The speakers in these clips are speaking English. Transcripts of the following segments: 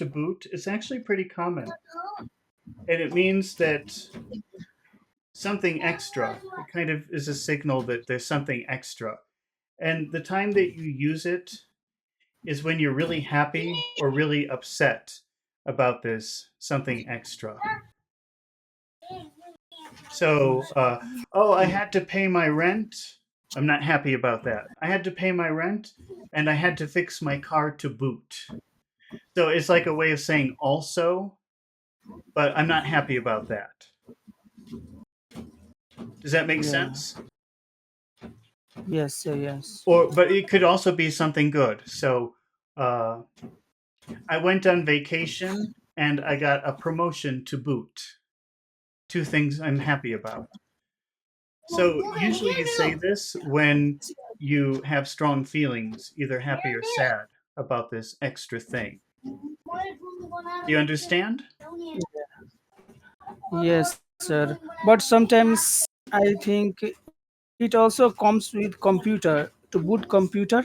to boot, it's actually pretty common. And it means that something extra. It kind of is a signal that there's something extra. And the time that you use it is when you're really happy or really upset about this something extra. So, oh, I had to pay my rent. I'm not happy about that. I had to pay my rent and I had to fix my car to boot. So it's like a way of saying also, but I'm not happy about that. Does that make Yeah. sense? Yes. Yes. Or, but it could also be something good. So, uh, I went on vacation and I got a promotion to boot. Two things I'm happy about. So usually you say this when you have strong feelings, either happy or sad, about this extra thing. Do you understand? Yes, sir. But sometimes I think it also comes with computer. To boot computer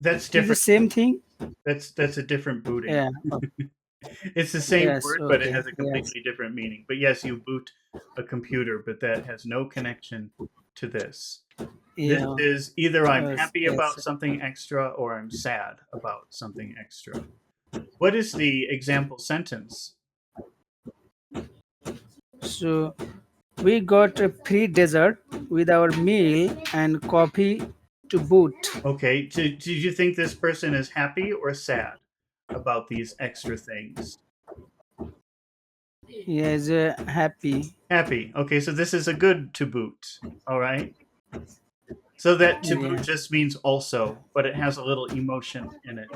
That's is the different. same thing. That's a different booting. Yeah. It's the same Yes. word, but it Okay. has a Yes. completely different meaning. But yes, you boot a computer, but that has no connection to this. This Yeah. is either I'm Yes. happy Yes. about something extra or I'm sad about something extra. What is the example sentence? So we got a free dessert with our meal and coffee to boot. Okay, did you think this person is happy or sad about these extra things? Yes. Happy. Happy. Okay, so this is a good to boot. All right. So that to boot Yeah. just means also, but it has a little emotion in it,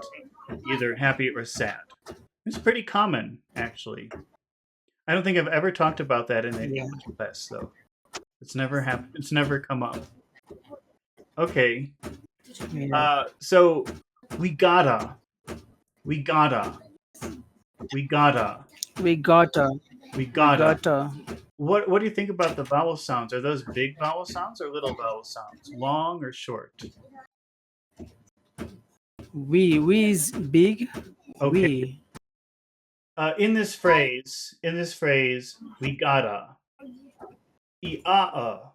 either happy or sad. It's pretty common, actually. I don't think I've ever talked about that in an Yeah. English class, though. It's never happened. It's never come up. Okay. Yeah. So we gotta, we gotta, we gotta, We got a. we We gotta. got a. What do you think about the vowel sounds? Are those big vowel sounds or little vowel sounds? Long or short? We is big. Okay. We. In this phrase, we gotta. I-ah-uh.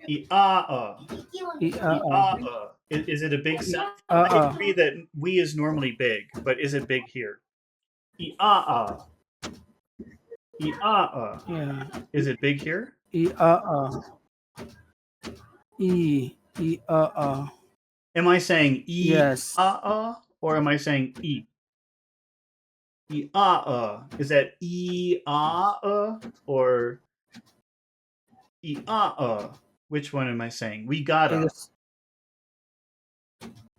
I-ah-uh. Uh. I-ah-uh. Is it a big sound? I Uh. agree that we is normally big, but is it big here? I-ah-uh. I-ah-uh. Yeah. Is it big here? E. Am I saying Yes. e-ah-uh or am I saying e? E-ah-uh. Is that e-ah-uh or e-ah-uh? Which one am I saying? We gotta. Is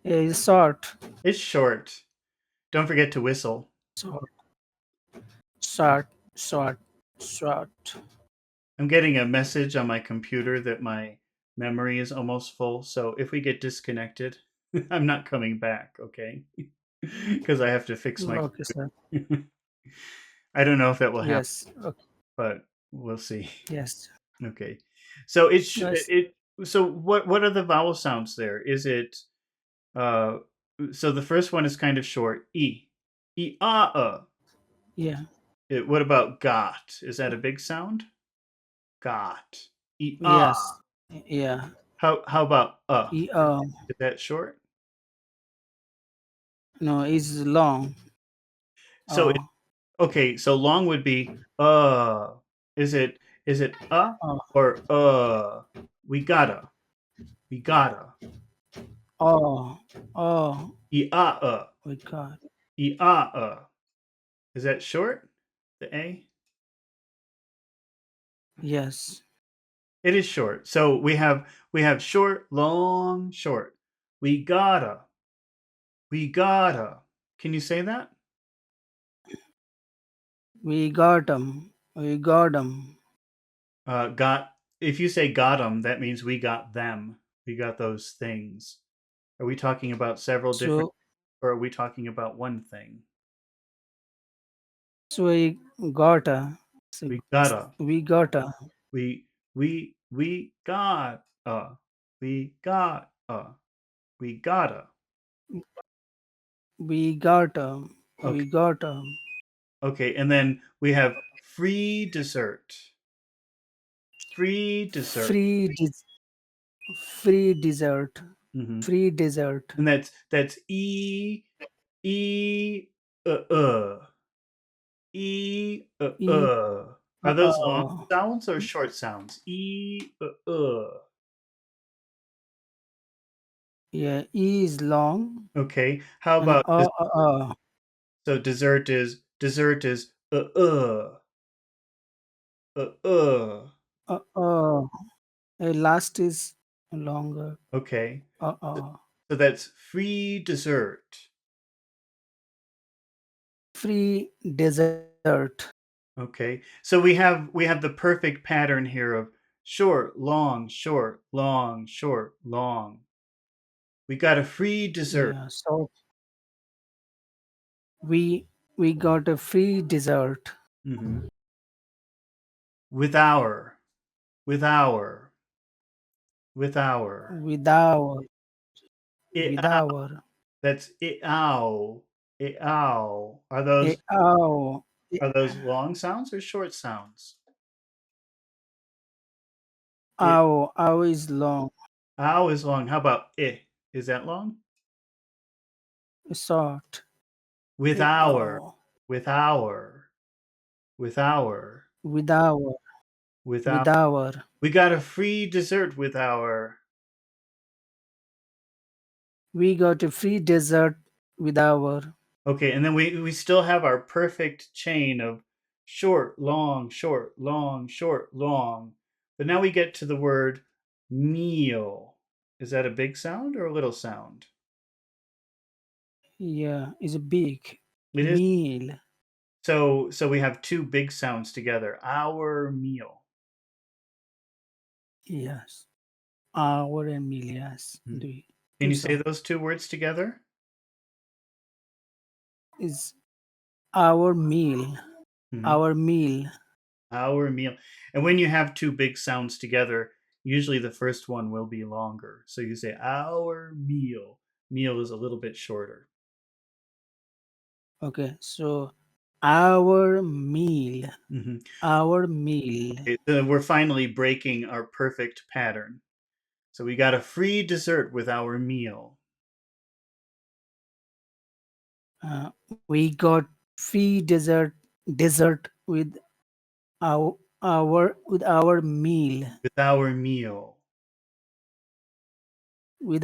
is short. It's short. Don't forget to whistle. Short. Short. Short. Short. I'm getting a message on my computer that my memory is almost full. So if we get disconnected, I'm not coming back, okay? Because I have to fix my Okay, sir. computer. I don't know if that will happen, Yes. Okay. but we'll see. Yes. Okay. So Yes. so what are the vowel sounds there? Is it uh so the first one is kind of short. E. E ah Yeah. What about got? Is that a big sound? Got. E Yes. Yeah. How about E. Is that short? No, it's long. So Uh. okay, so long would be is it Uh. or we gotta. We gotta. Oh. Oh. E We got. E Is that short? The A? Yes. It is short. So we have short, long, short. We gotta. We gotta. Can you say that? We got them. We got them. Got if you say got them, that means we got them. We got those things. Are we talking about several different So. or are we talking about one thing? So we got a. So We gotta. we got a. We got we got we gotta. We got a. Okay. We got Okay, and then we have free dessert. Free dessert. free free dessert. Hmm. Free dessert. And that's e uh. E E Are those long uh, sounds or short sounds? yeah, E is long Okay. How and about this? uh. So dessert is uh uh. Last is longer. Okay. Uh So uh. so that's free dessert. Free dessert. Okay. So we have the perfect pattern here of short, long, short, long, short, long. We got a free dessert. Yeah. So we we got a free dessert Hmm. With our, with our, with our. with our It, with our that's it, ow. It, ow. Are eh, those ow eh, are those long sounds or short sounds? It, ow is long, ow is long. How about it? Is that long? short. With our, Ow with our, with our, with our with our. with our. We got a free dessert with our. We got a free dessert with our. Okay, and then we still have our perfect chain of short, long, short, long, short, long. But now we get to the word meal. Is that a big sound or a little sound? Yeah, is a big It is. meal. So we have two big sounds together. Our meal. Yes, our and meal. Yes, Hmm. the Can two you say sound those two words together? is our meal. Hmm. Our meal. Our meal. And when you have two big sounds together, usually the first one will be longer. So you say our meal. Meal is a little bit shorter. Okay, so our meal. Hmm. Our meal. Okay, so we're finally breaking our perfect pattern. So we got a free dessert with our meal. Uh, we got free dessert with our meal. With our meal. With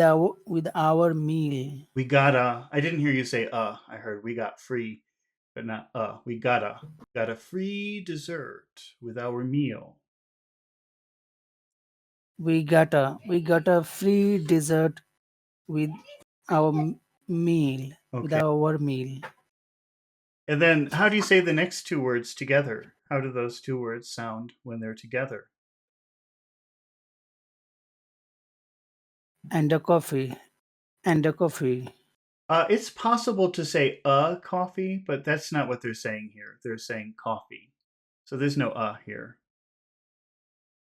our meal. We got a, I didn't hear you say I heard we got free, but not we got a free dessert with our meal. We got a free dessert with our meal. With Okay. our meal. And then how do you say the next two words together? How do those two words sound when they're together? And a coffee. And a coffee. It's possible to say a coffee, but that's not what they're saying here. They're saying coffee. So there's no here.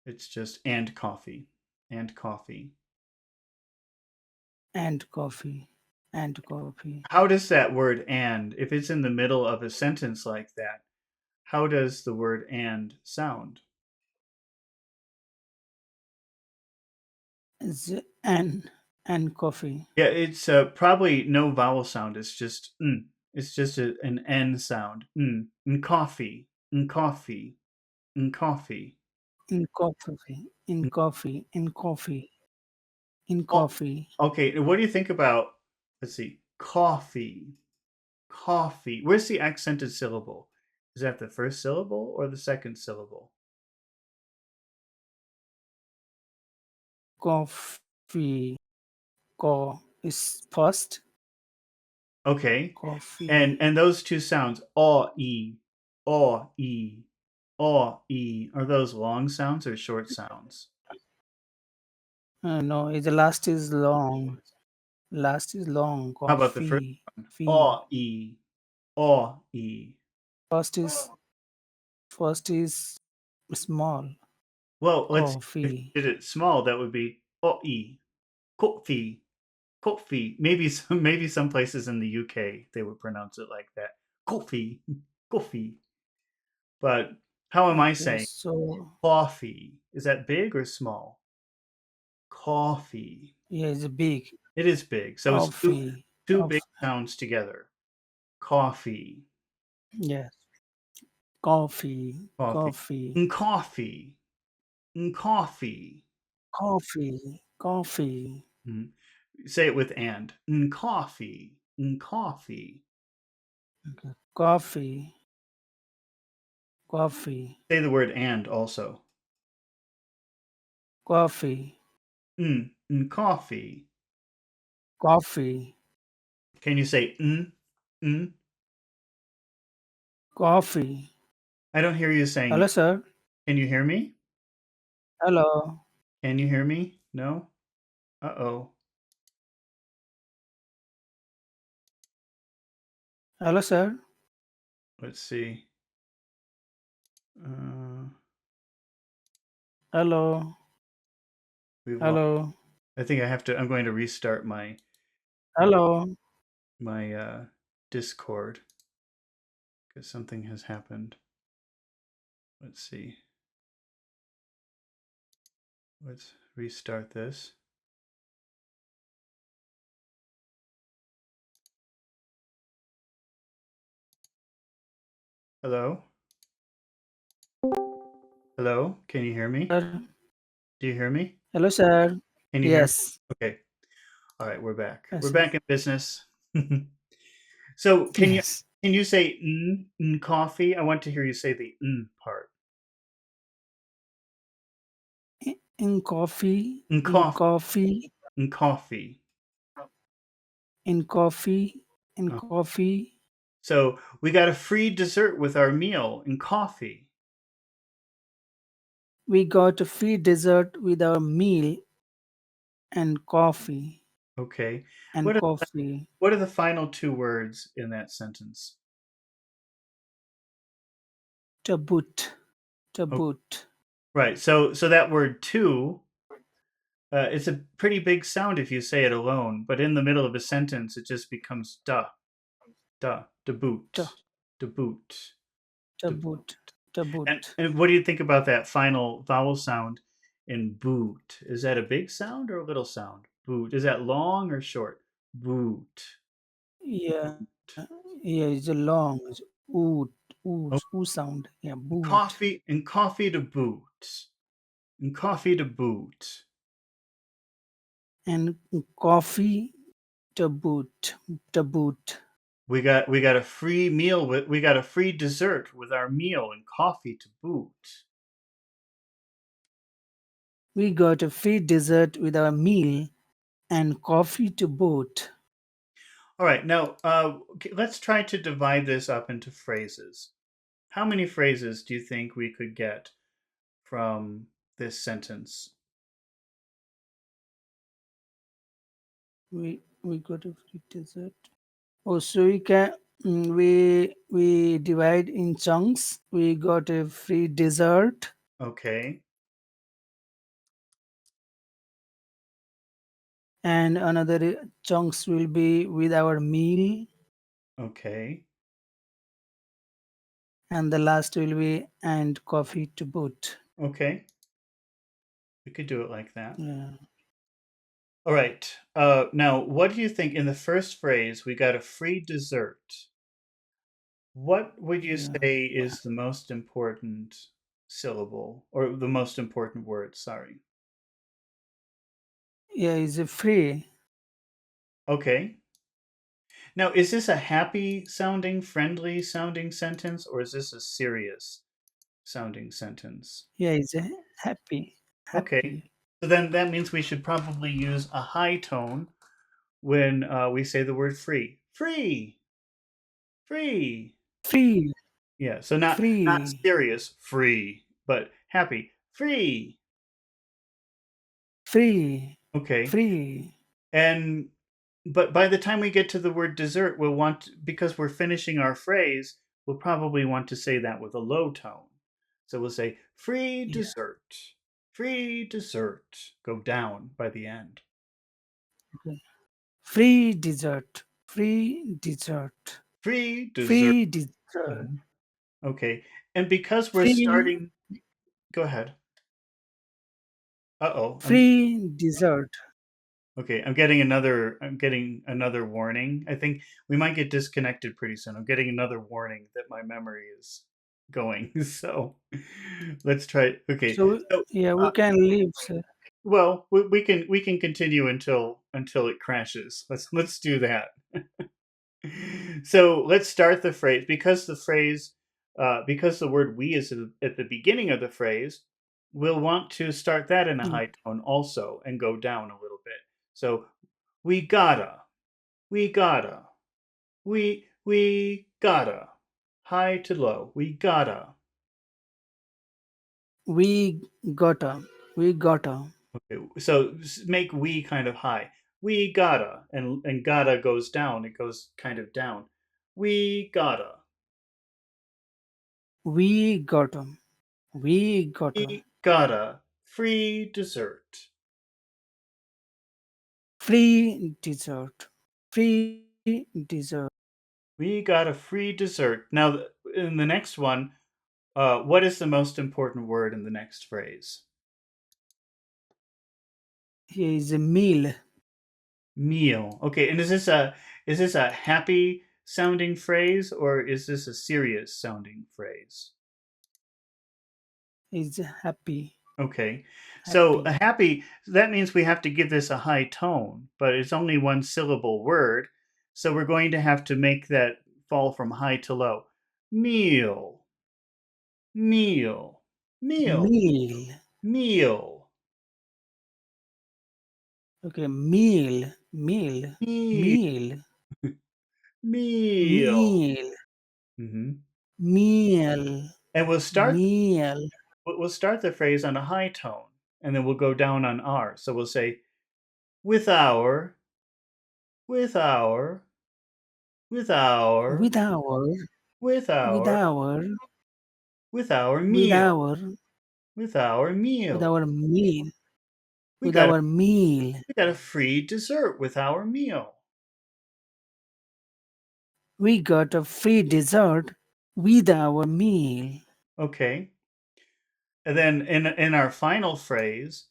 It's just and coffee. And coffee. And coffee. And coffee. How does that word and, if it's in the middle of a sentence like that, how does the word and sound? Z- and and coffee. Yeah, it's probably no vowel sound. It's just It's just an N sound. And coffee. And coffee. And coffee. In coffee. In Mm. coffee. In coffee. In Oh, coffee. okay. What do you think about, let's see, coffee? Coffee. Where's the accented syllable? Is that the first syllable or the second syllable? Coffee. Co is first. Okay. And Coffee. and those two sounds, aw e, aw e, aw e, are those long sounds or short sounds? No, the last is long. Last is long. How about the first Coffee. one? Fee. Aw e, aw e. First is first is small. Well, let's see. If Coffee. you did it small, that would be aw e, coffee, coffee. Maybe some places in the UK they would pronounce it like that. coffee, coffee. But how am I Okay, saying so coffee? Is that big or small? Coffee. yeah, it's big. It is big. So it's Coffee. two big Coffee. sounds together. Coffee, Yes. Coffee. coffee, Coffee. coffee, coffee. Coffee. Coffee. Mm. Say it with and. Coffee, coffee. Okay. Coffee. Coffee. Say the word and also. Coffee. Coffee. Coffee. Can you say mm? Coffee. I don't hear you saying. Hello, sir. Can you hear me? Hello. Can you hear me? No? Uh-oh. Hello, sir. Let's see. Uh, Hello. we've lost. Hello. I think I'm going to restart Hello. my Discord because something has happened. Let's see. Let's restart this. Hello? Hello? Can you hear me? Sir. Do you hear me? Hello, sir. Can you hear me? Yes. Okay. All right, we're back. We're Yes. back in business. So Yes. can you say coffee? I want to hear you say the part. In coffee. In Coffee. coffee. Coffee. In coffee. In Uh, coffee. So we got a free dessert with our meal in coffee. We got a free dessert with our meal and coffee. Okay. And What are, coffee. what are the final two words in that sentence? To boot. To Oh, boot. right. So that word to, it's a pretty big sound if you say it alone, but in the middle of a sentence, it just becomes to boot, To, to boot, to to boot. boot. To boot. And what do you think about that final vowel sound in boot? Is that a big sound or a little sound? Boot. Is that long or short? Boot. Yeah. Yeah, it's a long. It's oot. Oh, Oot. Ooh sound. Yeah, boot. coffee to boot. And coffee to boot. And coffee to boot. To boot. We got a free meal we got a free dessert with our meal and coffee to boot. We got a free dessert with our meal and coffee to boot. All right, now let's try to divide this up into phrases. How many phrases do you think we could get from this sentence? We got a free dessert. Oh, so we divide in chunks. We got a free dessert Okay, and another chunks will be with our meal okay, and the last will be and coffee to boot. okay. We could do it like that. Yeah. All right. Now, what do you think in the first phrase, we got a free dessert? What would you Yeah. say is the most important syllable or the most important word? Sorry. Yeah, it's a free. Okay. Now, is this a happy sounding, friendly sounding sentence, or is this a serious sounding sentence? Yeah, it's a happy. Okay. Happy. So then that means we should probably use a high tone when we say the word free. Free, free. Free. Yeah. So not Free. serious, free, but happy, free. Free. Okay. Free. And but by the time we get to the word dessert, we'll because we're finishing our phrase, we'll probably want to say that with a low tone. So we'll say free Yeah. dessert, free dessert. Go down by the end. Okay. Free dessert. Free dessert. Free dessert. Free dessert. Mhm. Okay. And because we're Free starting, go ahead. Uh-oh. free dessert. Okay, I'm getting another warning. I think we might get disconnected pretty soon. I'm getting another warning that my memory is going. So let's try. Okay. So So yeah, we uh, can leave. Sir. well, we can continue until it crashes. Let's do that. So let's start the phrase because the word we is at the beginning of the phrase, we'll want to start that in a Mm. high tone also and go down a little bit. So we gotta, we gotta, we gotta, high to low, we gotta. We gotta. We gotta. Okay, so make we kind of high. We gotta, and gotta goes down. It goes kind of down. We gotta. We gotta. We gotta. We gotta free dessert. Free dessert. Free dessert. We got a free dessert. Now, in the next one, what is the most important word in the next phrase? Here is a meal. Meal. Okay, and is this a happy sounding phrase or is this a serious sounding phrase? Is happy. Okay, so a Happy. happy that means we have to give this a high tone, but it's only one syllable word, so we're going to have to make that fall from high to low. Meal, meal, meal, Meal. meal, Okay. Meal. Meal. meal, Meal. meal. Meal. Hmm. Meal. And Meal. we'll start the phrase on a high tone, and then we'll go down on R. So we'll say with our, with our, with our, With our. with With our, our. with our With meal, our. with our With meal. our meal. We With got a our meal. we got a free dessert with our meal. We got a free dessert with our meal. Okay. And then in our final phrase,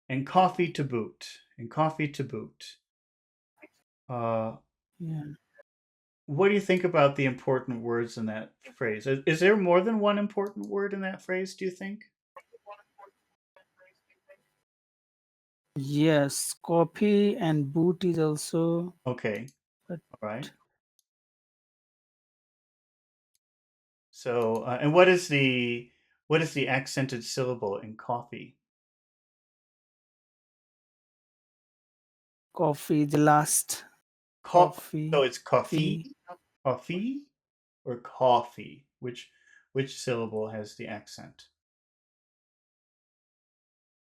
and coffee to boot, and coffee to boot. Uh, Yeah. what do you think about the important words in that phrase? Is there more than one important word in that phrase, do you think? Yes, coffee and boot is also. Okay, But all right. So, and what is the accented syllable in coffee? coffee, the last So coffee, it's coffee, fee, coffee, or coffee? Which syllable has the accent?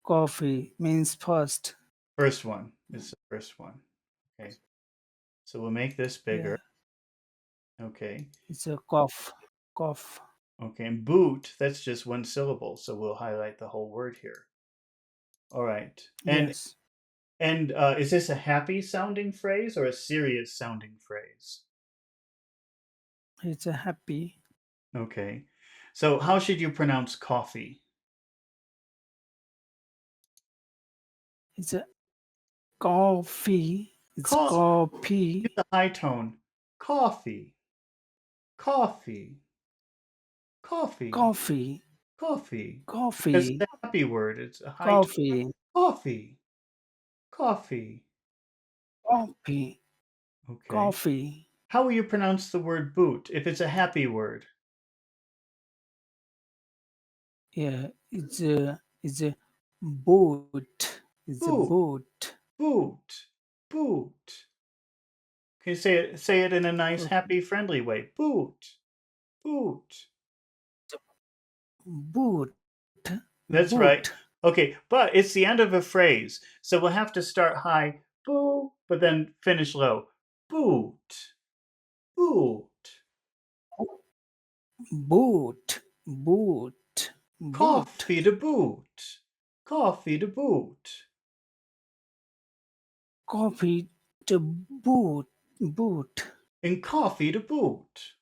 coffee means first. First one is the first one. Okay, so we'll make this Yeah, bigger. Okay, it's a cough, cough. okay, and boot, that's just one syllable, so we'll highlight the whole word here. All right, Yes, and is this a happy sounding phrase or a serious sounding phrase? it's a happy. Okay, so how should you pronounce coffee? It's a coffee. It's Cough. Use coffee, a high tone. Coffee, coffee, coffee, coffee, coffee. Because coffee, it's a happy word. It's a high tone. coffee, Coffee, coffee. coffee, Okay. coffee. How will you pronounce the word boot if it's a happy word? Yeah, it's a boot. It's a Boot, boot. boot, boot. Can you say it in a nice, Okay. happy, friendly way? Boot, boot. Boot, That's right. boot. Okay, but it's the end of a phrase, so we'll have to start high, boo, but then finish low. Boot, boot. Boot, boot, boot, Coffee to boot. Coffee to boot. coffee to boot, boot. and coffee to boot.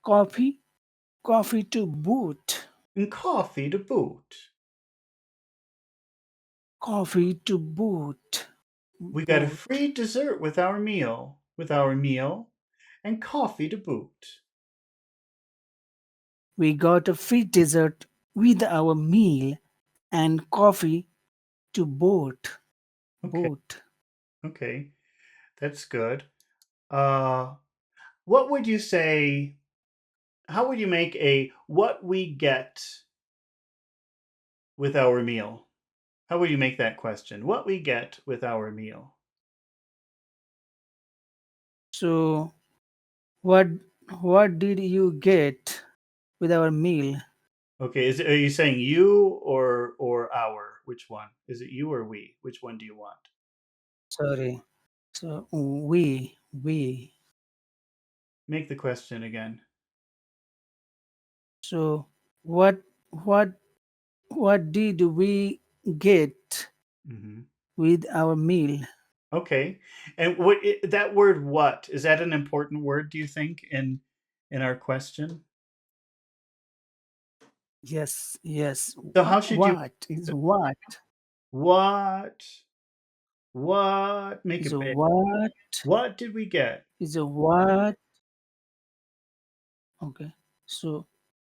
Coffee, coffee to boot. And coffee to boot. Coffee to boot. We got a Boot. free dessert with our meal. And coffee to boot. We got a free dessert with our meal and coffee to boot. Okay, Boot. okay, that's good. Uh, what would you say? How would you make a what we get with our meal? How would you make that question? What we get with our meal? So what what did you get with our meal? Okay, are you saying you or our? Which one? Is it you or we? Which one do you want? Sorry. So we. Make the question again. So what what what did we get Hmm. with our meal? Okay, and that word "what" is that an important word? Do you think in our question? Yes, yes. So how should you What is what? what what make Is it a big? what? What did we get? Is a what? Okay. So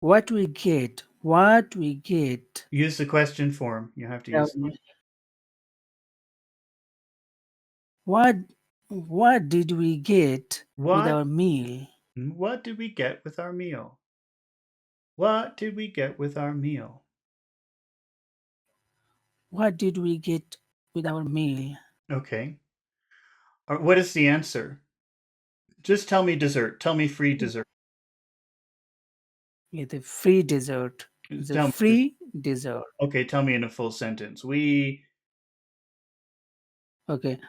what we get? What we get? Use the question form. You have to Um, use what what did we get with what our meal? what did we get with our meal? What did we get with our meal? What did we get with our meal? Okay. What is the answer? Just tell me dessert. Tell me free dessert. With a free dessert. It's a Tell me. free dessert. Okay, tell me in a full sentence. We Okay.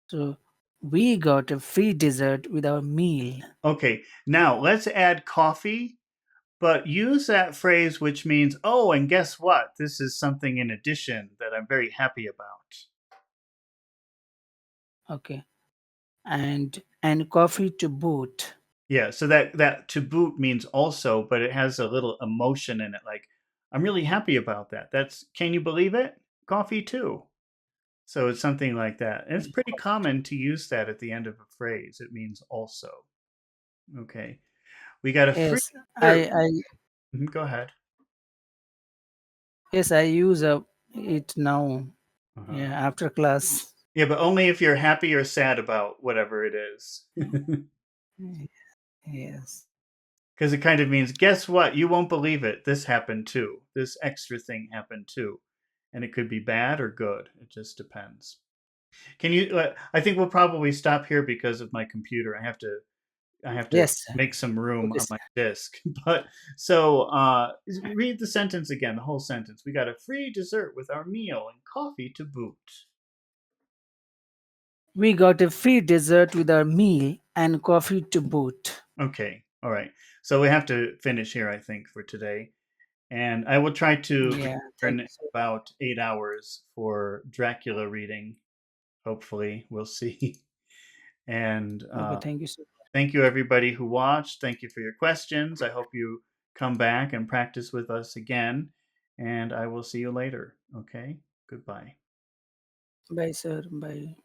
So we got a free dessert with our meal. okay. Now let's add coffee, but use that phrase which means, oh, and guess what? This is something in addition that I'm very happy about. Okay. And coffee to boot. Yeah, so that to boot means also, but it has a little emotion in it. Like, I'm really happy about that. That's can you believe it? Coffee too. So it's something like that. And it's And pretty coffee to common to use that at the end of a phrase. It means also. Okay. We got a free yes, dessert. I Go ahead. yes I use it now. Uh-huh. Yeah, after class. Yeah, but only if you're happy or sad about whatever it is. Yes. Because it kind of means, guess what? You won't believe it. This happened too. This extra thing happened too. And it could be bad or good. It just depends. Can you? I think we'll probably stop here because of my computer. I have to Yes. make some room Okay, on sir. my disk. But so read the sentence again, the whole sentence. We got a free dessert with our meal and coffee to boot. We got a free dessert with our meal and coffee to boot. Okay, all right. So we have to finish here, I think, for today. And I will try to Yeah, thank return you, in sir. about 8 hours for Dracula reading. Hopefully, we'll see. And Okay, thank you, sir. thank you, everybody who watched. Thank you for your questions. I hope you come back and practice with us again. And I will see you later. Okay? Goodbye. Bye, sir. Bye.